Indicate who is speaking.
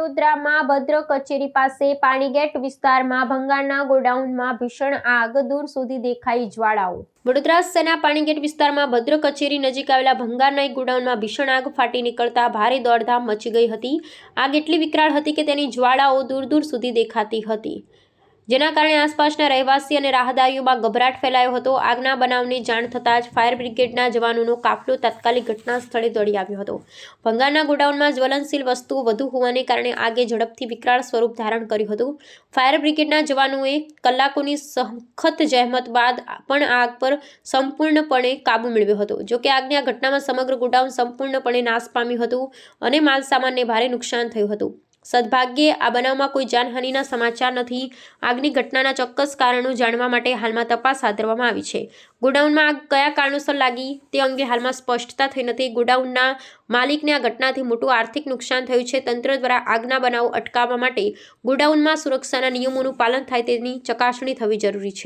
Speaker 1: વડોદરામાં ભદ્ર કચેરી પાસે પાણીગેટ વિસ્તારમાં ભંગારના ગોડાઉનમાં ભીષણ આગ, દૂર સુધી દેખાઈ જ્વાળાઓ। વડોદરા શહેરના પાણીગેટ વિસ્તારમાં ભદ્ર કચેરી નજીક આવેલા ભંગારના એક ગોડાઉનમાં ભીષણ આગ ફાટી નીકળતા ભારે દોડધામ મચી ગઈ હતી। આગ એટલી વિકરાળ હતી કે તેની જ્વાળાઓ દૂર દૂર સુધી દેખાતી હતી, જેના કારણે આસપાસના રહેવાસી અને રાહદારીઓમાં ગભરાટ ફેલાયો હતો। આગના બનાવની જાણ થતાં જ ફાયર બ્રિગેડના જવાનોનો કાફલો તાત્કાલિક ઘટના સ્થળે દોડી આવ્યો હતો। ભંગારના ગોડાઉનમાં જ્વલનશીલ વસ્તુઓ વધુ હોવાને કારણે આગે ઝડપથી વિકરાળ સ્વરૂપ ધારણ કર્યું હતું। ફાયર બ્રિગેડના જવાનોએ કલાકોની સખત જહેમત બાદ પણ આગ પર સંપૂર્ણપણે કાબૂ મેળવ્યો હતો। જોકે આગની આ ઘટનામાં સમગ્ર ગોડાઉન સંપૂર્ણપણે નાશ પામ્યું હતું અને માલસામાનને ભારે નુકસાન થયું હતું। સદભાગ્યે આ બનાવમાં કોઈ જાનહાનિના સમાચાર નથી। આગની ઘટનાના ચોક્કસ કારણો જાણવા માટે હાલમાં તપાસ હાથ ધરવામાં આવી છે। ગોડાઉનમાં આગ કયા કારણોસર લાગી તે અંગે હાલમાં સ્પષ્ટતા થઈ નથી। ગોડાઉનના માલિકને આ ઘટનાથી મોટું આર્થિક નુકસાન થયું છે। તંત્ર દ્વારા આગના બનાવો અટકાવવા માટે ગોડાઉનમાં સુરક્ષાના નિયમોનું પાલન થાય તેની ચકાસણી થવી જરૂરી છે।